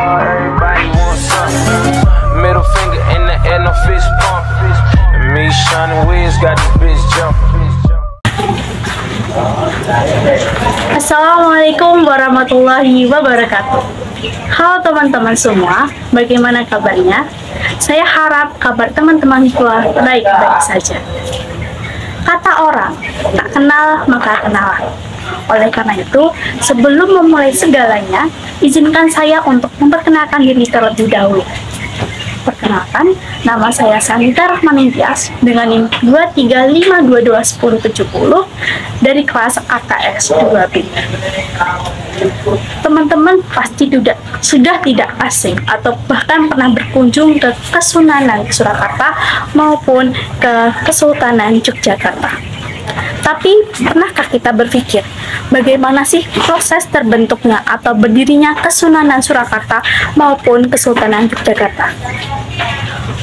Everybody wants some. Middle finger in the air, no fist pump. And me, Shawnee Wiz, got the bitch jumping. Assalamualaikum warahmatullahi wabarakatuh. Halo teman-teman semua, bagaimana kabarnya? Saya harap kabar teman-teman semua baik-baik saja. Kata orang, tak kenal maka kenalan. Oleh karena itu, sebelum memulai segalanya, izinkan saya untuk memperkenalkan diri terlebih dahulu. Perkenalkan, nama saya Sanita Rahmanintias dengan NIM 235221070 dari kelas AKS 2B. Teman-teman pasti sudah tidak asing atau bahkan pernah berkunjung ke Kesunanan Surakarta maupun ke Kesultanan Yogyakarta. Tapi, pernahkah kita berpikir bagaimana sih proses terbentuknya atau berdirinya Kesunanan Surakarta maupun Kesultanan Yogyakarta?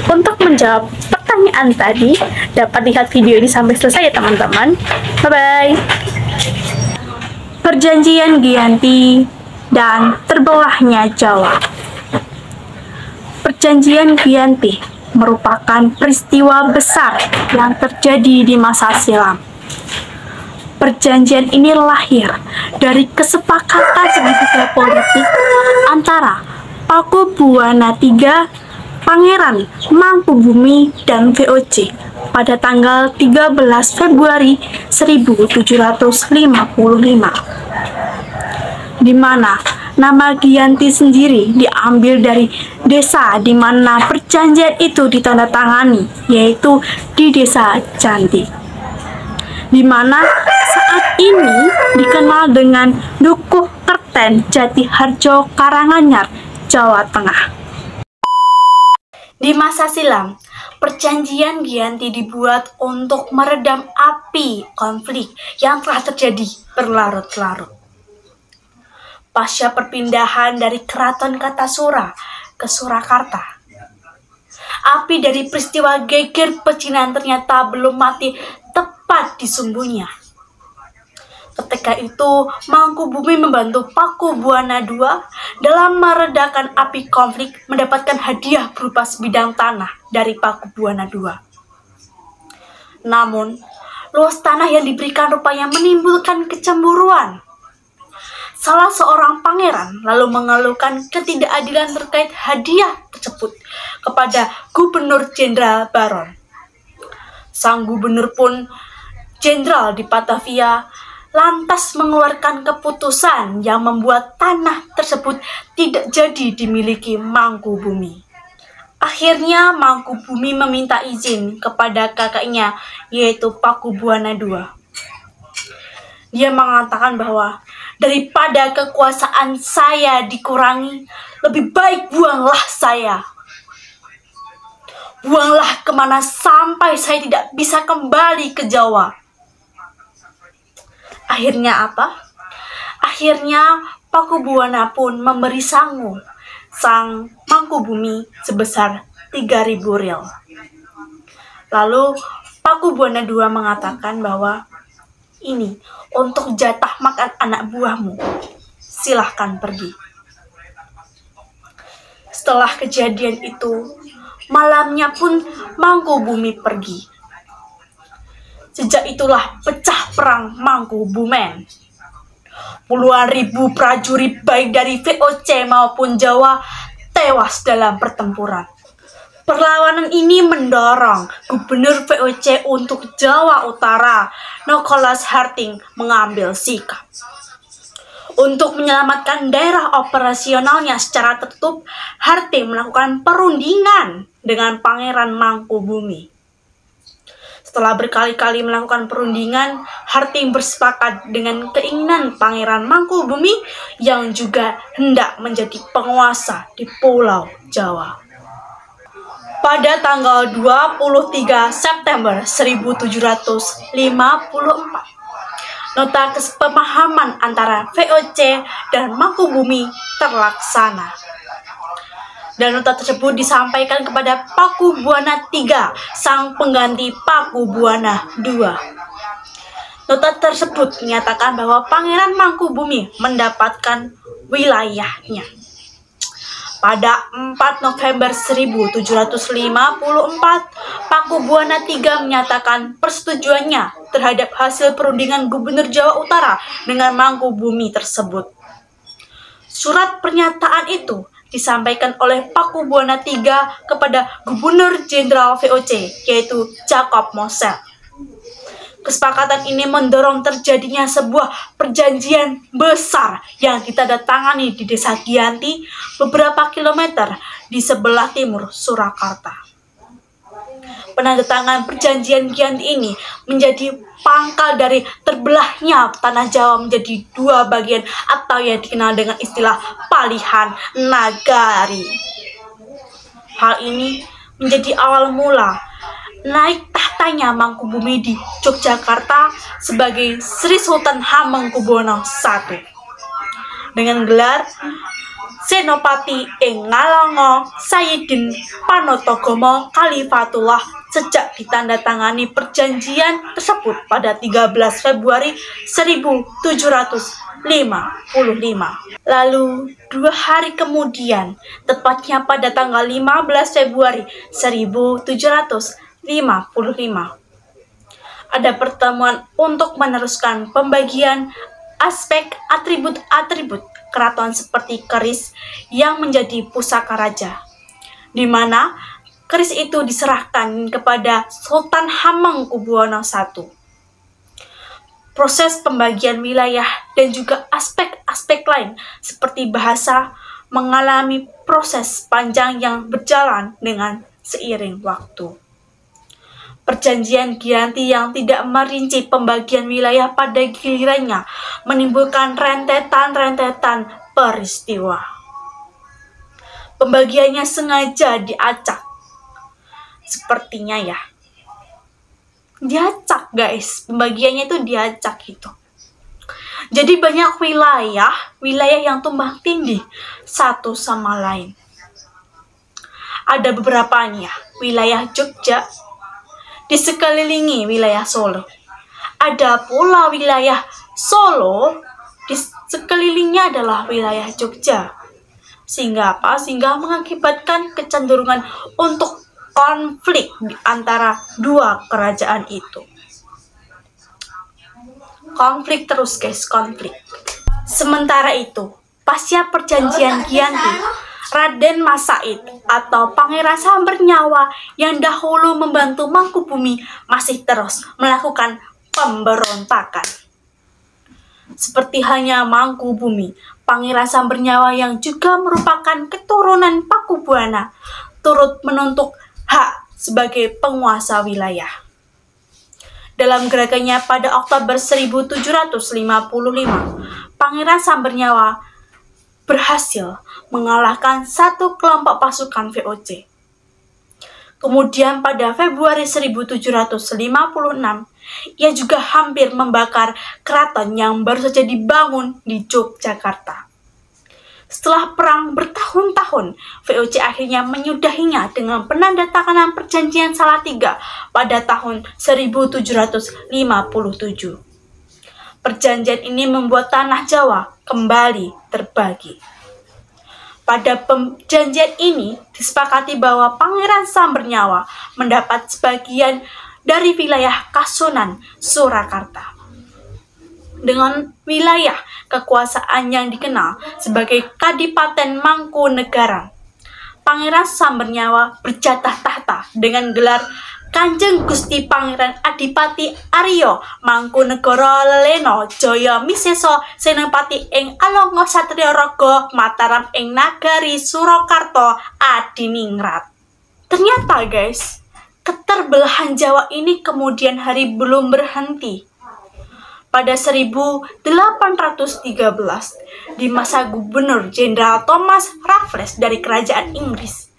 Untuk menjawab pertanyaan tadi, dapat lihat video ini sampai selesai ya teman-teman. Bye-bye! Perjanjian Giyanti dan terbelahnya Jawa. Perjanjian Giyanti merupakan peristiwa besar yang terjadi di masa silam. Perjanjian ini lahir dari kesepakatan segitiga politik antara Pakubuwana III, Pangeran Mangkubumi, dan VOC pada tanggal 13 Februari 1755, di mana nama Giyanti sendiri diambil dari desa di mana perjanjian itu ditandatangani, yaitu di Desa Janti, di mana saat ini dikenal dengan Dukuh Kerten Jatiharjo Karanganyar, Jawa Tengah. Di masa silam, perjanjian Giyanti dibuat untuk meredam api konflik yang telah terjadi berlarut-larut. Pasca perpindahan dari Keraton Kartasura ke Surakarta, api dari peristiwa geger pecinan ternyata belum mati tepat di sumbunya. Ketika itu, Mangkubumi membantu Pakubuwana II dalam meredakan api konflik, mendapatkan hadiah berupa sebidang tanah dari Pakubuwana II. Namun, luas tanah yang diberikan rupanya menimbulkan kecemburuan. Salah seorang pangeran lalu mengeluhkan ketidakadilan terkait hadiah tersebut kepada Gubernur Jenderal Baron. Sang gubernur pun jenderal di Batavia lantas mengeluarkan keputusan yang membuat tanah tersebut tidak jadi dimiliki Mangkubumi. Akhirnya Mangkubumi meminta izin kepada kakaknya, yaitu Pakubuwana II. Dia mengatakan bahwa daripada kekuasaan saya dikurangi, lebih baik buanglah saya. Buanglah kemana sampai saya tidak bisa kembali ke Jawa. Akhirnya apa? Akhirnya Pakubuwana pun memberi sangu sang Mangkubumi sebesar 3.000 riyal. Lalu Pakubuwana II mengatakan bahwa ini untuk jatah makan anak buahmu, silahkan pergi. Setelah kejadian itu, malamnya pun Mangkubumi pergi. Sejak itulah pecah perang Mangkubumen. Puluhan ribu prajurit baik dari VOC maupun Jawa tewas dalam pertempuran. Perlawanan ini mendorong Gubernur VOC untuk Jawa Utara, Nicholas Harting, mengambil sikap. Untuk menyelamatkan daerah operasionalnya secara tertutup, Harting melakukan perundingan dengan Pangeran Mangkubumi. Setelah berkali-kali melakukan perundingan, Harting bersepakat dengan keinginan Pangeran Mangkubumi yang juga hendak menjadi penguasa di Pulau Jawa. Pada tanggal 23 September 1754, nota kesepemahaman antara VOC dan Mangkubumi terlaksana. Dan nota tersebut disampaikan kepada Pakubuwana III, sang pengganti Pakubuwana II. Nota tersebut menyatakan bahwa Pangeran Mangkubumi mendapatkan wilayahnya. Pada 4 November 1754, Pakubuwana III menyatakan persetujuannya terhadap hasil perundingan Gubernur Jawa Utara dengan Mangkubumi tersebut. Surat pernyataan itu disampaikan oleh Pakubuwana III kepada Gubernur Jenderal VOC, yaitu Jacob Mosel. Kesepakatan ini mendorong terjadinya sebuah perjanjian besar yang ditandatangani di Desa Giyanti, beberapa kilometer di sebelah timur Surakarta. Penandatanganan perjanjian Giyanti ini menjadi pangkal dari terbelahnya tanah Jawa menjadi dua bagian atau yang dikenal dengan istilah Palihan Nagari. Hal ini menjadi awal mula naik tahtanya Mangkubumi di Yogyakarta sebagai Sri Sultan Hamengkubuwono I dengan gelar Senopati ing Ngalanga Sayyidin Panotogomo Khalifatullah sejak ditandatangani perjanjian tersebut pada 13 Februari 1755. Lalu 2 hari kemudian, tepatnya pada tanggal 15 Februari 1755, ada pertemuan untuk meneruskan pembagian aspek atribut-atribut keraton seperti keris yang menjadi pusaka raja, di mana keris itu diserahkan kepada Sultan Hamengkubuwono I. Proses pembagian wilayah dan juga aspek-aspek lain seperti bahasa mengalami proses panjang yang berjalan dengan seiring waktu. Perjanjian Giyanti yang tidak merinci pembagian wilayah pada gilirannya menimbulkan rentetan-rentetan peristiwa. Pembagiannya sengaja diacak. Sepertinya ya. Diacak guys, pembagiannya itu diacak gitu. Jadi banyak wilayah yang tumbang tindih satu sama lain. Ada beberapa nih ya, wilayah Jogja di sekelilingi wilayah Solo. Ada pula wilayah Solo di sekelilingnya adalah wilayah Jogja. Sehingga apa? Sehingga mengakibatkan kecenderungan untuk konflik di antara dua kerajaan itu. Konflik terus guys, konflik. Sementara itu, pasca perjanjian Giyanti, Raden Mas Said atau Pangeran Sambernyawa yang dahulu membantu Mangkubumi masih terus melakukan pemberontakan. Seperti halnya Mangkubumi, Pangeran Sambernyawa yang juga merupakan keturunan Pakubuwana turut menuntut hak sebagai penguasa wilayah. Dalam gerakannya pada Oktober 1755, Pangeran Sambernyawa berhasil mengalahkan satu kelompok pasukan VOC. Kemudian pada Februari 1756, ia juga hampir membakar keraton yang baru saja dibangun di Yogyakarta. Setelah perang bertahun-tahun, VOC akhirnya menyudahinya dengan penandatanganan perjanjian Salatiga pada tahun 1757. Perjanjian ini membuat tanah Jawa kembali terbagi. Pada perjanjian ini disepakati bahwa Pangeran Sambernyawa mendapat sebagian dari wilayah Kasunan Surakarta dengan wilayah kekuasaan yang dikenal sebagai Kadipaten Mangkunegaran. Pangeran Sambernyawa berjatah tahta dengan gelar Kanjeng Gusti Pangeran Adipati Arya Mangkunegara Lelena Jaya Miseso Senopati ing Alanga Satria Raga Mataram ing Nagari Surakarta Adiningrat. Ternyata guys, keterbelahan Jawa ini kemudian hari belum berhenti. Pada 1813, di masa Gubernur Jenderal Thomas Raffles dari Kerajaan Inggris,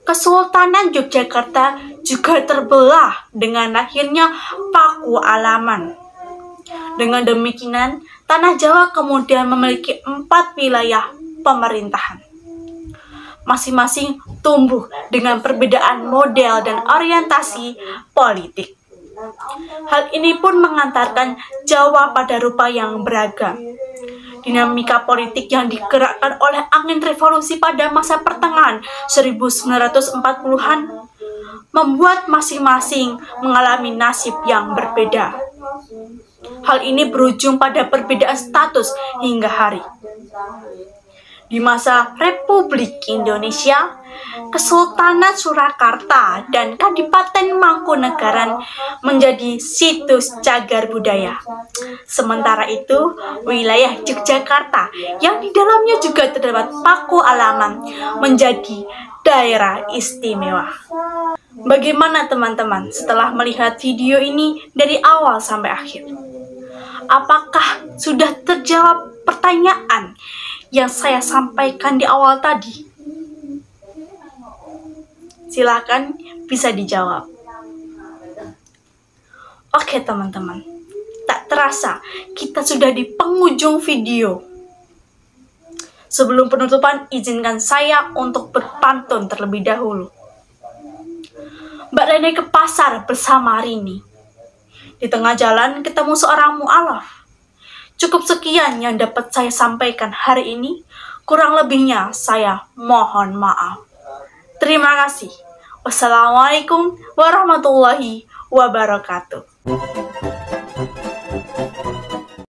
Kesultanan Yogyakarta juga terbelah dengan lahirnya Paku Alaman. Dengan demikian, tanah Jawa kemudian memiliki 4 wilayah pemerintahan. Masing-masing tumbuh dengan perbedaan model dan orientasi politik. Hal ini pun mengantarkan Jawa pada rupa yang beragam. Dinamika politik yang digerakkan oleh angin revolusi pada masa pertengahan 1940-an membuat masing-masing mengalami nasib yang berbeda. Hal ini berujung pada perbedaan status hingga hari. Di masa Republik Indonesia, Kesultanan Surakarta dan Kadipaten Mangkunegaran menjadi situs cagar budaya. Sementara itu, wilayah Yogyakarta yang di dalamnya juga terdapat Paku Alaman menjadi daerah istimewa. Bagaimana teman-teman setelah melihat video ini dari awal sampai akhir? Apakah sudah terjawab pertanyaan yang saya sampaikan di awal tadi? Silakan bisa dijawab. Oke teman-teman, tak terasa kita sudah di penghujung video. Sebelum penutupan, izinkan saya untuk berpantun terlebih dahulu. Mbak Rene ke pasar bersama Rini. Di tengah jalan ketemu seorang mu'alaf. Cukup sekian yang dapat saya sampaikan hari ini. Kurang lebihnya saya mohon maaf. Terima kasih. Wassalamualaikum warahmatullahi wabarakatuh.